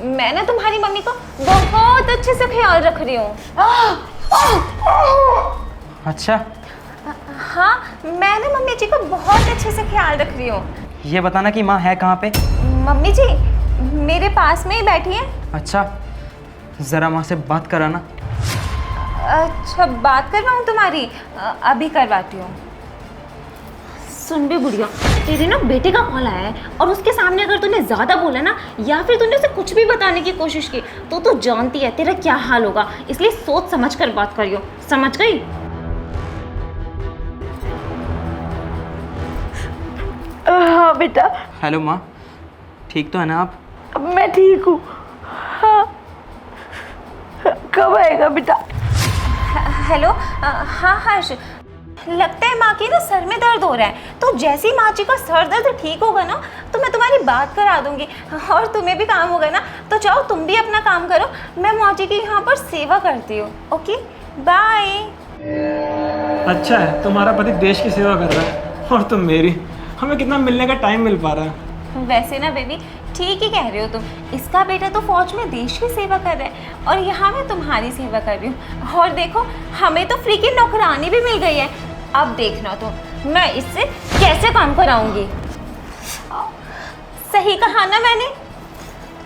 मैं ना तुम्हारी मम्मी को बहुत अच्छे से ख्याल रख रही हूँ। अच्छा, हाँ, मैं ना मम्मी जी को बहुत अच्छे से ख्याल रख रही हूँ। ये बताना कि माँ है कहाँ पे? मम्मी जी मेरे पास में ही बैठी है। अच्छा, ज़रा माँ से बात कराना। अच्छा, बात करवाऊँ तुम्हारी? अभी करवाती हूँ। सुन बे बुढ़िया, तेरे ना बेटे का कॉल आया है और उसके सामने अगर तूने ज़्यादा बोला ना या फिर तूने उसे कुछ भी बताने की कोशिश की तो तू जानती है तेरा क्या हाल होगा, इसलिए सोच समझ कर बात करियो, समझ गई? हाँ बेटा। हेलो माँ, ठीक तो है ना आप? मैं ठीक हूँ। हाँ, कब आएगा बेटा? हेलो, हाँ हर्ष, लगता है माँ के ना सर में दर्द हो रहा है, तो जैसे ही माँ जी का सर दर्द ठीक होगा ना तो मैं तुम्हारी बात करा दूंगी और तुम्हें भी काम होगा ना तो जाओ तुम भी अपना काम करो, मैं माँ जी की यहाँ पर सेवा करती हूँ। Okay, bye. अच्छा है, तुम्हारा पति देश की सेवा कर रहा है और तुम मेरी। हमें कितना मिलने का टाइम मिल पा रहा है। वैसे ना बेबी, ठीक ही कह रहे हो तुम, इसका बेटा तो फौज में देश की सेवा कर रहा है और यहाँ मैं तुम्हारी सेवा कर रही हूँ। और देखो, हमें तो फ्री की नौकरानी भी मिल गई है। अब देखना तो मैं इससे कैसे काम कराऊंगी। सही कहा ना मैंने?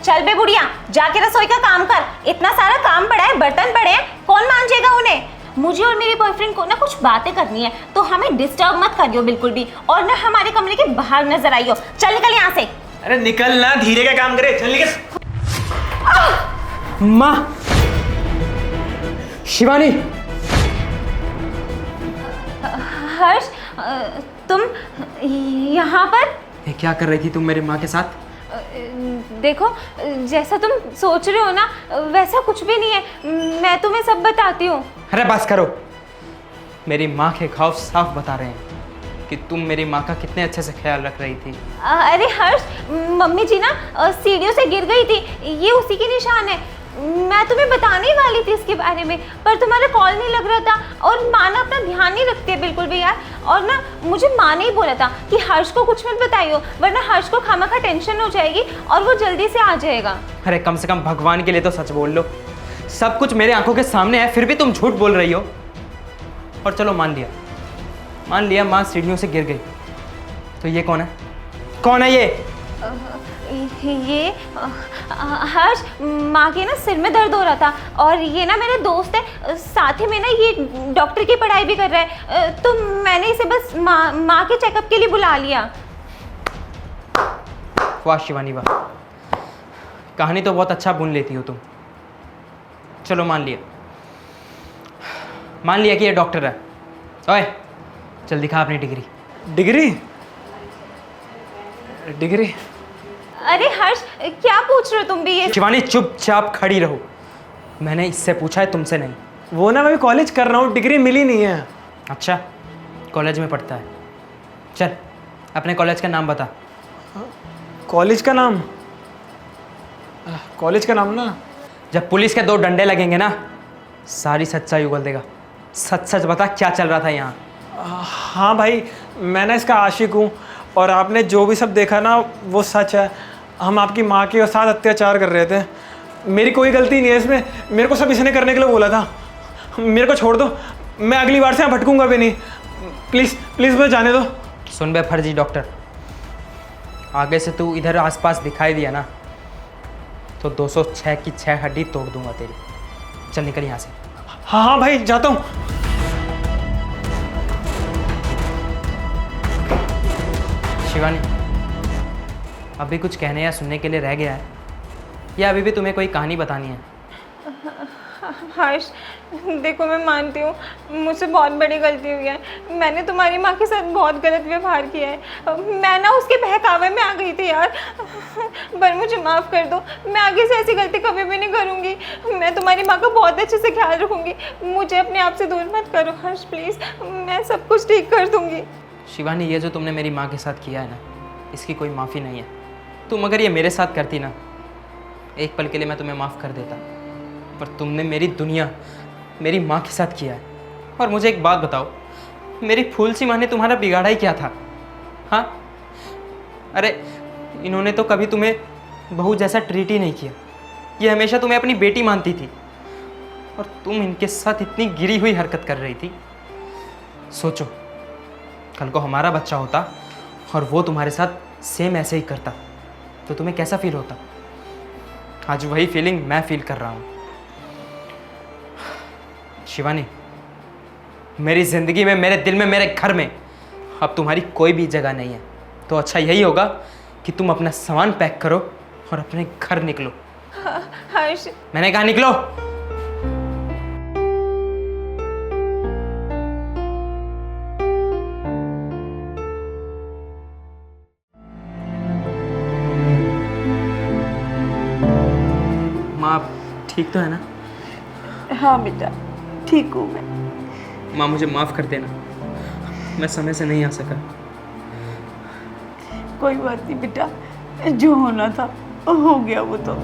चल बे बुढ़िया, जाके रसोई का काम कर, इतना सारा काम पड़ा है, बर्तन पड़े हैं, कौन मांजेगा उन्हें? मुझे और मेरे बॉयफ्रेंड को ना कुछ बातें करनी है, तो हमें डिस्टर्ब मत करियो बिल्कुल भी, और ना हमारे कमरे के बाहर नजर आइयो। चल निकल यहाँ से। अरे निकल ना, धीरे का काम करे, चल निकल। माँ, शिवानी। हर्ष, तुम यहाँ पर? ये क्या कर रही थी तुम मेरी माँ के साथ? देखो, जैसा तुम सोच रहे हो ना वैसा कुछ भी नहीं है, मैं तुम्हें सब बताती हूँ। अरे बस करो, मेरी माँ के घाव साफ बता रहे हैं कि तुम मेरी माँ का कितने अच्छे से ख्याल रख रही थी। अरे हर्ष, मम्मी जी ना सीढ़ियों से गिर गई थी, ये उसी की निशान है। मैं तुम्हें बताने ही वाली थी इसके बारे में, पर तुम्हारा कॉल नहीं लग रहा था, और माँ ना अपना ध्यान नहीं रखती है बिल्कुल भी यार। और ना मुझे माँ ने ही बोला था कि हर्ष को कुछ मत बताइयो, वरना हर्ष को खामखा टेंशन हो जाएगी और वो जल्दी से आ जाएगा। अरे कम से कम भगवान के लिए तो सच बोल लो, सब कुछ मेरे आंखों के सामने है, फिर भी तुम झूठ बोल रही हो। और चलो मान लिया माँ सीढ़ियों से गिर गई, तो ये कौन है? कौन है ये हर्ष, माँ के ना सिर में दर्द हो रहा था, और ये ना मेरा दोस्त है, साथ ही में ना ये डॉक्टर की पढ़ाई भी कर रहा है, तो मैंने इसे बस माँ के चेकअप के लिए बुला लिया। वाह शिवानी वाह, कहानी तो बहुत अच्छा बुन लेती हो तुम। चलो मान लिया कि ये डॉक्टर है। ओए चल दिखा अपनी डिग्री। डिग्री? अरे हर्ष, क्या पूछ रहे हो तुम भी ये? शिवानी चुपचाप खड़ी रहो, मैंने इससे पूछा है तुमसे नहीं। वो ना मैं कॉलेज कर रहा हूँ, डिग्री मिली नहीं है। अच्छा, कॉलेज में पढ़ता है, चल अपने कॉलेज का नाम बता। कॉलेज का नाम? कॉलेज का नाम ना, जब पुलिस के 2 डंडे लगेंगे ना, सारी सच्चाई उगल देगा। सच सच बता, क्या चल रहा था यहाँ? हाँ भाई, मैं ना इसका आशिक हूँ, और आपने जो भी सब देखा ना वो सच है। हम आपकी माँ के साथ अत्याचार कर रहे थे, मेरी कोई गलती नहीं है इसमें, मेरे को सब इसने करने के लिए बोला था। मेरे को छोड़ दो, मैं अगली बार से यहाँ भटकूंगा भी नहीं। प्लीज़ प्लीज़ मुझे जाने दो। सुन बे फर्जी डॉक्टर, आगे से तू इधर आसपास दिखाई दिया ना तो 206 की 6 हड्डी तोड़ दूंगा तेरी। चल निकल यहाँ से। हाँ हाँ भाई, जाता हूँ। शिवानी, अभी कुछ कहने या सुनने के लिए रह गया है, या अभी भी तुम्हें कोई कहानी बतानी है? हर्ष, देखो मैं मानती हूँ मुझसे बहुत बड़ी गलती हुई है, मैंने तुम्हारी माँ के साथ बहुत गलत व्यवहार किया है, मैं ना उसके बहकावे में आ गई थी यार, पर मुझे माफ़ कर दो, मैं आगे से ऐसी गलती कभी भी नहीं करूँगी, मैं तुम्हारी माँ का बहुत अच्छे से ख्याल रखूँगी, मुझे अपने आप से दूर मत करो हर्ष प्लीज़, मैं सब कुछ ठीक कर दूँगी। शिवानी, ये जो तुमने मेरी माँ के साथ किया है ना, इसकी कोई माफ़ी नहीं है। तुम अगर ये मेरे साथ करती ना, एक पल के लिए मैं तुम्हें माफ़ कर देता, पर तुमने मेरी दुनिया, मेरी माँ के साथ किया है। और मुझे एक बात बताओ, मेरी फूल सी माँ ने तुम्हारा बिगाड़ा ही क्या था? हाँ, अरे इन्होंने तो कभी तुम्हें बहू जैसा ट्रीट ही नहीं किया, ये हमेशा तुम्हें अपनी बेटी मानती थी और तुम इनके साथ इतनी गिरी हुई हरकत कर रही थी। सोचो, कल को हमारा बच्चा होता और वो तुम्हारे साथ सेम ऐसे ही करता तो तुम्हें कैसा फील होता? आज वही फीलिंग मैं फील कर रहा हूँ। शिवानी, मेरी ज़िंदगी में, मेरे दिल में, मेरे घर में अब तुम्हारी कोई भी जगह नहीं है। तो अच्छा यही होगा कि तुम अपना सामान पैक करो और अपने घर निकलो। हर्ष, मैंने कहा निकलो। माँ, आप ठीक तो है ना? हाँ बेटा, ठीक हूँ मैं। माँ, मुझे माफ़ कर देना, मैं समय से नहीं आ सका। कोई बात नहीं बेटा, जो होना था हो गया वो तो।